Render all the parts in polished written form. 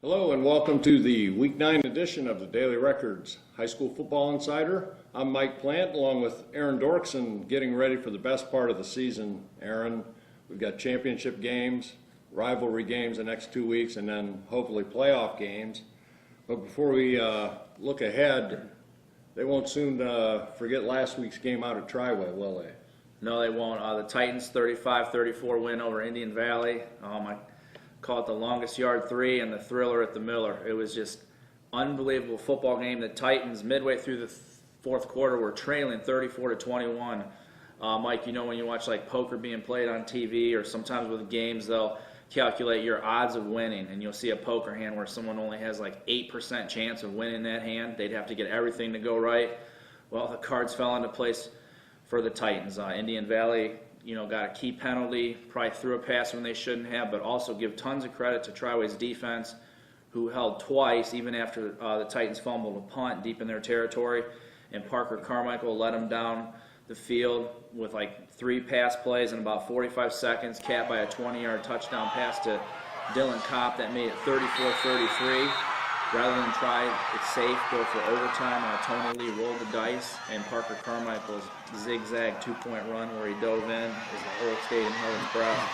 Hello and welcome to the Week 9 edition of the Daily Records High School Football Insider. I'm Mike Plant along with Aaron Dorksen, getting ready for the best part of the season. Aaron, we've got championship games, rivalry games the next 2 weeks, and then hopefully playoff games. But before we look ahead, they won't soon forget last week's game out at Triway, will they? No, they won't. The Titans 35-34 win over Indian Valley. I call it the longest yard three and the thriller at the Miller. It was just unbelievable football game. The Titans, midway through the fourth quarter, were trailing 34-21. Mike, you know when you watch like poker being played on TV, or sometimes with games, they'll calculate your odds of winning, and you'll see a poker hand where someone only has like 8% chance of winning that hand. They'd have to get everything to go right. Well, the cards fell into place for the Titans. Indian Valley, got a key penalty, probably threw a pass when they shouldn't have, but also give tons of credit to Triway's defense, who held twice, even after the Titans fumbled a punt deep in their territory, and Parker Carmichael led them down the field with like 3 pass plays in about 45 seconds, capped by a 20-yard touchdown pass to Dylan Kopp that made it 34-33. Rather than try it safe, go for overtime, Tony Lee rolled the dice, and Parker Carmichael's zigzag 2-point run where he dove in as the whole stadium held its breath.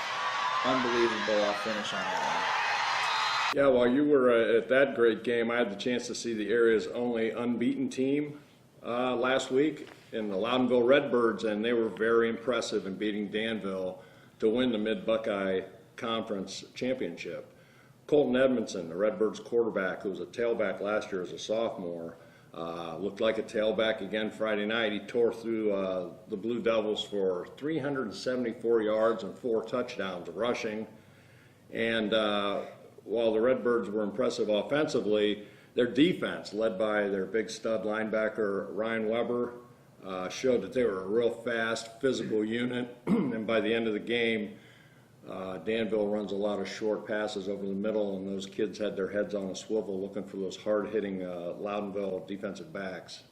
Unbelievable finish on that Yeah, while you were at that great game, I had the chance to see the area's only unbeaten team last week in the Loudonville Redbirds, and they were very impressive in beating Danville to win the Mid-Buckeye Conference Championship. Colton Edmondson, the Redbirds quarterback, who was a tailback last year as a sophomore, looked like a tailback again Friday night. He tore through the Blue Devils for 374 yards and 4 touchdowns rushing. And while the Redbirds were impressive offensively, their defense, led by their big stud linebacker Ryan Weber, showed that they were a real fast, physical unit. And by the end of the game, Danville runs a lot of short passes over the middle, and those kids had their heads on a swivel looking for those hard-hitting Loudonville defensive backs.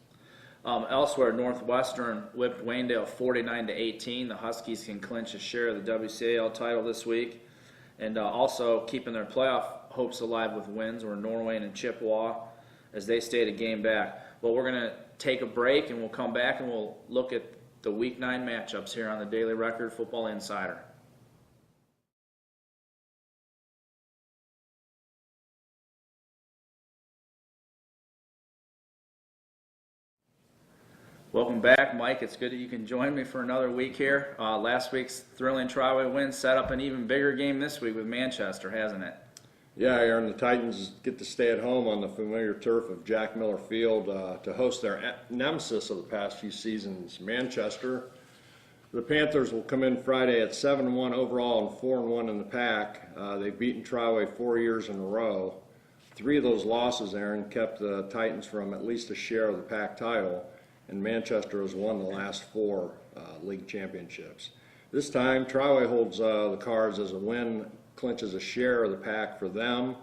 Elsewhere, Northwestern whipped Waynedale 49-18. The Huskies can clinch a share of the WCAL title this week. And also keeping their playoff hopes alive with wins were Norwayne and Chippewa, as they stayed a game back. Well, we're going to take a break, and we'll come back and we'll look at the Week 9 matchups here on the Daily Record Football Insider. Welcome back, Mike. It's good that you can join me for another week here. Last week's thrilling Triway win set up an even bigger game this week with Manchester, hasn't it? Yeah, Aaron, the Titans get to stay at home on the familiar turf of Jack Miller Field to host their nemesis of the past few seasons, Manchester. The Panthers will come in Friday at 7-1 overall and 4-1 in the pack. They've beaten Triway 4 years in a row. 3 of those losses, Aaron, kept the Titans from at least a share of the pack title, and Manchester has won the last 4 league championships. This time, Triway holds the cards as a win, clinches a share of the pack for them,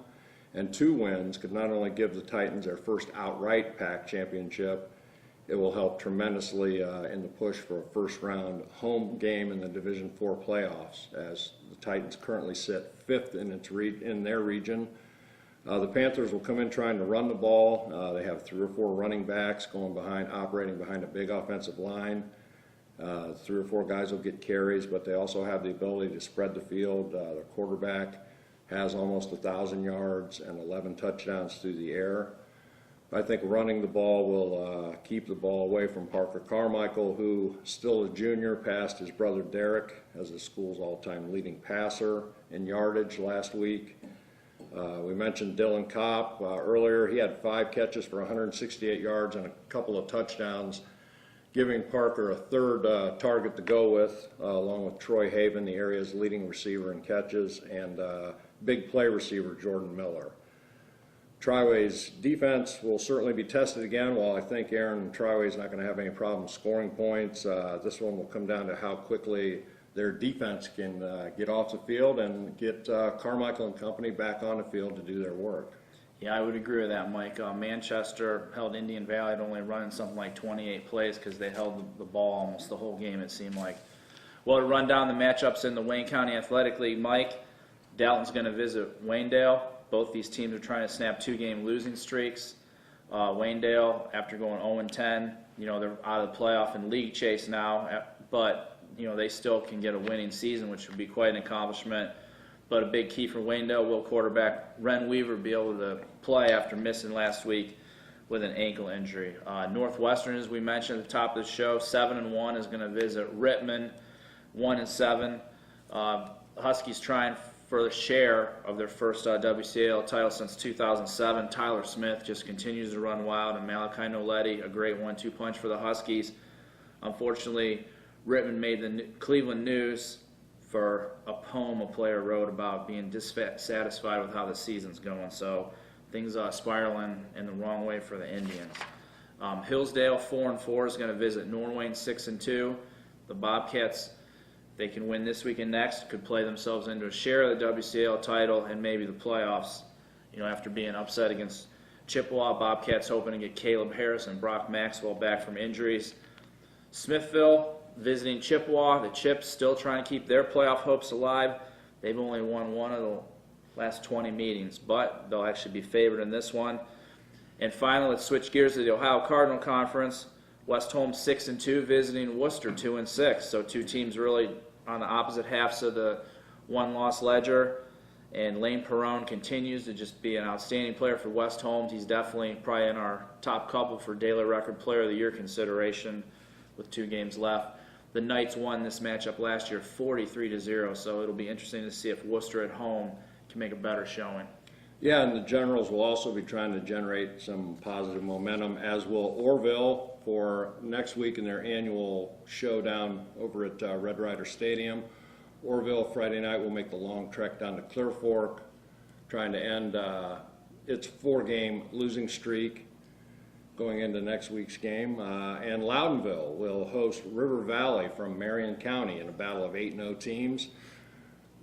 and 2 wins could not only give the Titans their first outright pack championship, it will help tremendously in the push for a first-round home game in the Division IV playoffs, as the Titans currently sit 5th in their region. The Panthers will come in trying to run the ball. They have 3 or 4 running backs operating behind a big offensive line. 3 or 4 guys will get carries, but they also have the ability to spread the field. Their quarterback has almost 1,000 yards and 11 touchdowns through the air. I think running the ball will keep the ball away from Parker Carmichael, who, still a junior, passed his brother Derek as the school's all-time leading passer in yardage last week. We mentioned Dylan Kopp earlier. He had 5 catches for 168 yards and a couple of touchdowns, giving Parker a 3rd target to go with, along with Troy Haven, the area's leading receiver in catches, and big play receiver Jordan Miller. Triway's defense will certainly be tested again. While I think Aaron Triway's not going to have any problem scoring points, this one will come down to how quickly their defense can get off the field and get Carmichael and company back on the field to do their work. Yeah, I would agree with that, Mike. Manchester held Indian Valley at only running something like 28 plays because they held the ball almost the whole game, it seemed like. Well, to run down the matchups in the Wayne County Athletic League, Mike, Dalton's going to visit Waynedale. Both these teams are trying to snap 2-game losing streaks. Waynedale, after going 0-10, they're out of the playoff and league chase now, but they still can get a winning season, which would be quite an accomplishment. But a big key for Waynedale, will quarterback Ren Weaver be able to play after missing last week with an ankle injury. Northwestern, as we mentioned at the top of the show, 7-1, is going to visit Rittman, 1-7. Huskies trying for the share of their first WCAL title since 2007. Tyler Smith just continues to run wild, and Malachi Noletti, a great 1-2 punch for the Huskies. Unfortunately, Rittman made the Cleveland news for a poem a player wrote about being dissatisfied with how the season's going. So things spiraling in the wrong way for the Indians. Hillsdale, 4-4, is going to visit Norwayne, 6-2. The Bobcats, they can win this week and next, could play themselves into a share of the WCAL title and maybe the playoffs. After being upset against Chippewa, Bobcats hoping to get Caleb Harris and Brock Maxwell back from injuries. Smithville visiting Chippewa. The Chips still trying to keep their playoff hopes alive. They've only won one of the last 20 meetings, but they'll actually be favored in this one. And finally, let's switch gears to the Ohio Cardinal Conference. West Holmes, 6-2, visiting Worcester, 2-6. So two teams really on the opposite halves of the one-loss ledger. And Lane Perrone continues to just be an outstanding player for West Holmes. He's definitely probably in our top couple for Daily Record Player of the Year consideration with 2 games left. The Knights won this matchup last year 43-0, so it'll be interesting to see if Worcester at home can make a better showing. Yeah, and the Generals will also be trying to generate some positive momentum, as will Orville for next week in their annual showdown over at Red Ryder Stadium. Orville Friday night will make the long trek down to Clear Fork, trying to end its 4-game losing streak going into next week's game. And Loudonville will host River Valley from Marion County in a battle of 8-0 teams.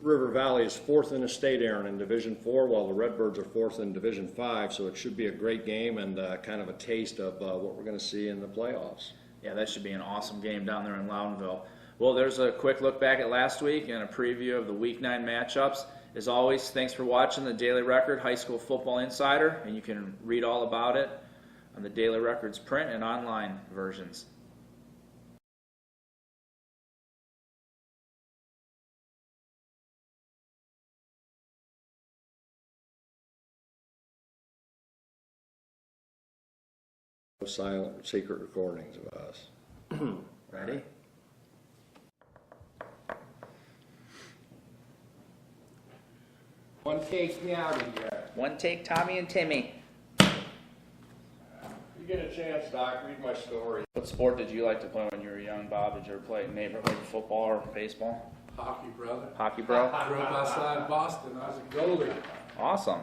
River Valley is 4th in the state, Aaron, in Division 4, while the Redbirds are 4th in Division 5, so it should be a great game and kind of a taste of what we're going to see in the playoffs. Yeah, that should be an awesome game down there in Loudonville. Well, there's a quick look back at last week and a preview of the Week 9 matchups. As always, thanks for watching the Daily Record High School Football Insider, and you can read all about it on the Daily Record's print and online versions. Silent, secret recordings of us. Ready? One takes me out of here. One take, Tommy and Timmy. You get a chance, Doc, read my story. What sport did you like to play when you were young, Bob? Did you ever play neighborhood football or baseball? Hockey, brother. Hockey, bro? Grew up outside Boston. I was a goalie. Awesome.